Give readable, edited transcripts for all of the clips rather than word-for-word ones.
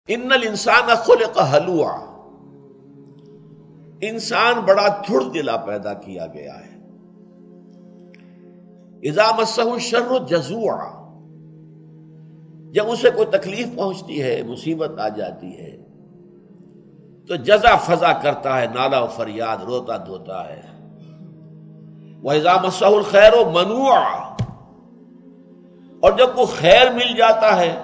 ان الانسان خلق ہلوعا، انسان بڑا تھڑ دلا پیدا کیا گیا ہے۔ اذا مسہ الشر جزوعا، جب اسے کوئی تکلیف پہنچتی ہے، مصیبت آ جاتی ہے تو جزا فضا کرتا ہے، نالا و فریاد، روتا دھوتا ہے۔ وَإِذَا مَسَّهُ الْخَيْرُ مَنُوعًا، اور جب وہ خیر مل جاتا ہے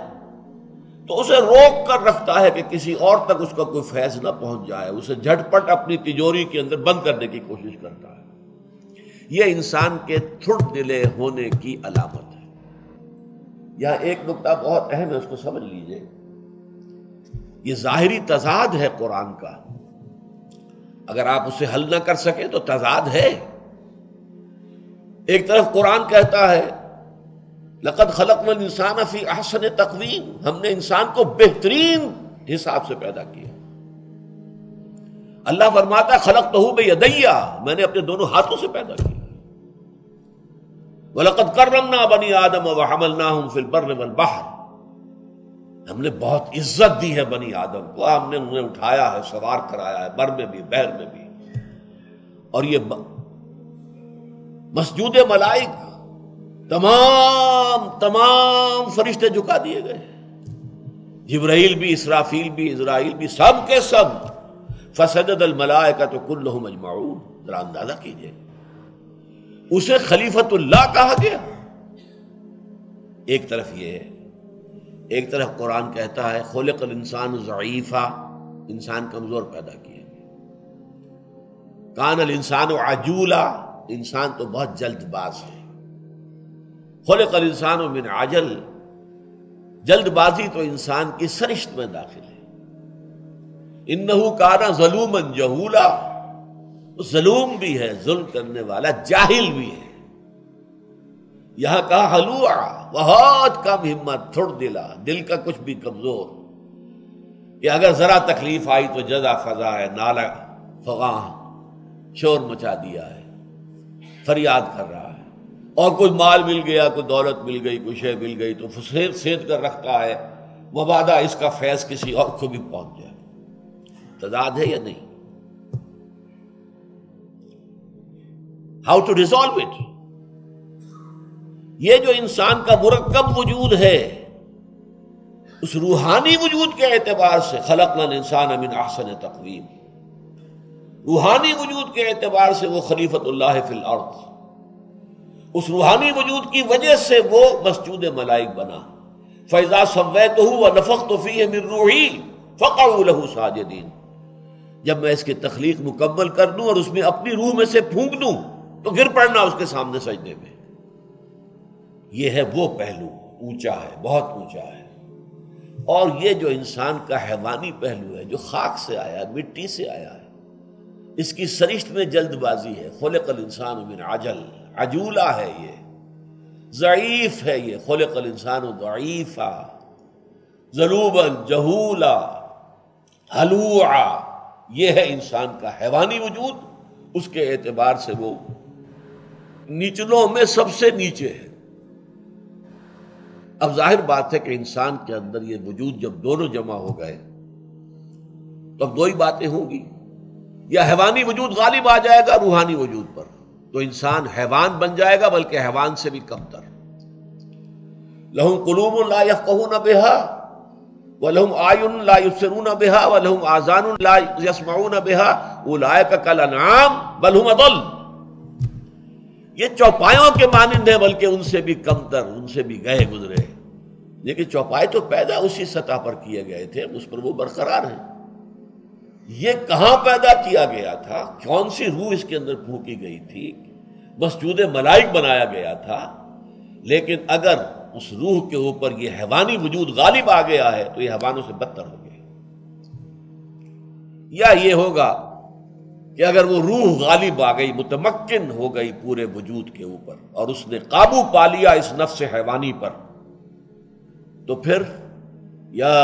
تو اسے روک کر رکھتا ہے کہ کسی اور تک اس کا کوئی فیض نہ پہنچ جائے، اسے جھٹ پٹ اپنی تجوری کے اندر بند کرنے کی کوشش کرتا ہے۔ یہ انسان کے تھڑ دلے ہونے کی علامت ہے۔ یہاں ایک نکتہ بہت اہم ہے، اس کو سمجھ لیجئے۔ یہ ظاہری تضاد ہے قرآن کا، اگر آپ اسے حل نہ کر سکیں تو تضاد ہے۔ ایک طرف قرآن کہتا ہے لقد خلقنا الانسان فی احسن تقویم، ہم نے انسان کو بہترین حساب سے پیدا کیا۔ اللہ فرماتا ہے خلقتہ بیدی، میں نے اپنے دونوں ہاتھوں سے پیدا کیا۔ وَلَقَدْ كَرَّمْنَا بَنِي آدَمَ وَحَمَلْنَاهُمْ فِي الْبَرِّ وَالْبَحْرِ، ہم نے بہت عزت دی ہے بنی آدم کو، ہم نے انہیں اٹھایا ہے، سوار کرایا ہے، بر میں بھی بحر میں بھی۔ اور یہ مسجود ملائک تمام فرشتے جھکا دیے گئے، جبرائیل بھی، اسرافیل بھی، اسرائیل بھی، سب کے سب۔ فسجد الملائکۃ کلھم اجمعون، ذرا اندازہ کیجئے، اسے خلیفۃ اللہ کہا گیا۔ ایک طرف یہ ہے، ایک طرف قرآن کہتا ہے خلق الانسان ضعیفا، انسان کمزور پیدا کیا گیا۔ کان الانسان عجولا، انسان تو بہت جلد باز ہے۔ خلق الانسان من عجل، جلد بازی تو انسان کی سرشت میں داخل ہے۔ انہ کان ظلوما جہولا، ظلوم بھی ہے، ظلم کرنے والا، جاہل بھی ہے۔ یہاں کہا ہلوعا، بہت کم ہمت، تھڑ دلا، دل کا کچھ بھی کمزور، کہ اگر ذرا تکلیف آئی تو جزا فضا ہے، نالا فغاں، شور مچا دیا ہے، فریاد کر رہا ہے۔ اور کوئی مال مل گیا، کوئی دولت مل گئی، کوئی شے مل گئی تو سید کر رکھتا ہے، مبادا اس کا فیض کسی اور کو بھی پہنچ جائے۔ تضاد ہے یا نہیں؟ How to resolve it? یہ جو انسان کا مرکب وجود ہے، اس روحانی وجود کے اعتبار سے خلقنا الانسان من احسن تقویم، روحانی وجود کے اعتبار سے وہ خلیفۃ اللہ فی الارض، اس روحانی وجود کی وجہ سے وہ مسجود ملائک بنا۔ فَإِذَا سَوَّيْتُهُ وَنَفَخْتُ فِيهِ مِن رُوحِي فَقَعُوا لَهُ سَاجِدِينَ، جب میں اس کی تخلیق مکمل کر دوں اور اس میں اپنی روح میں سے پھونک دوں تو گر پڑنا اس کے سامنے سجدے میں۔ یہ ہے وہ پہلو، اونچا ہے، بہت اونچا ہے۔ اور یہ جو انسان کا حیوانی پہلو ہے، جو خاک سے آیا ہے، مٹی سے آیا ہے، اس کی سرشت میں جلد بازی ہے۔ خلق الانسان من عجل، عجولہ ہے، یہ ضعیف ہے، یہ خلق الانسان ضعیفا ظلوما جہولا ہلوعا، یہ ہے انسان کا حیوانی وجود۔ اس کے اعتبار سے وہ نیچلوں میں سب سے نیچے ہے۔ اب ظاہر بات ہے کہ انسان کے اندر یہ وجود جب دونوں جمع ہو گئے تو اب دو ہی باتیں ہوں گی، یا حیوانی وجود غالب آ جائے گا روحانی وجود پر تو انسان حیوان بن جائے گا، بلکہ حیوان سے بھی کم تر۔ لہم قلوب لا یفقہون بہا وَلَهُمْ أَعْیُنٌ لَا یبصرون بہا وَلَهُمْ آذانٌ لَا یسمعون بہا أُولَئِکَ کالأنعام بل هم أضل، یہ چوپایوں کے مانند ہیں، بلکہ ان سے بھی کم تر، ان سے بھی گئے گزرے۔ لیکن چوپائے تو پیدا اسی سطح پر کیے گئے تھے، اس پر وہ برقرار ہیں۔ یہ کہاں پیدا کیا گیا تھا؟ کون سی روح اس کے اندر پھونکی گئی تھی؟ مسجود ملائک بنایا گیا تھا، لیکن اگر اس روح کے اوپر یہ حیوانی وجود غالب آ گیا ہے تو یہ حیوانوں سے بدتر ہو گیا۔ یا یہ ہوگا کہ اگر وہ روح غالب آ گئی، متمکن ہو گئی پورے وجود کے اوپر، اور اس نے قابو پا لیا اس نفس حیوانی پر، تو پھر یا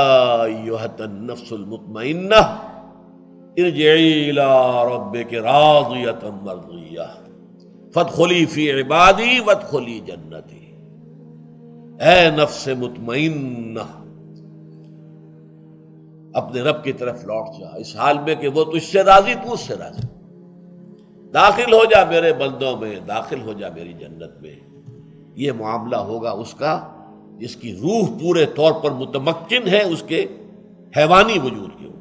ایھا النفس المطمئنہ ارجعی الی ربک راضیۃ مرضیہ فادخلی فی عبادی وادخلی جنتی، اے نفس مطمئنہ، اپنے رب کی طرف لوٹ جا، اس حال میں کہ وہ تجھ سے راضی، تو اس سے راضی۔ داخل ہو جا میرے بندوں میں، داخل ہو جا میری جنت میں۔ یہ معاملہ ہوگا اس کا جس کی روح پورے طور پر متمکن ہے اس کے حیوانی وجود کے اوپر۔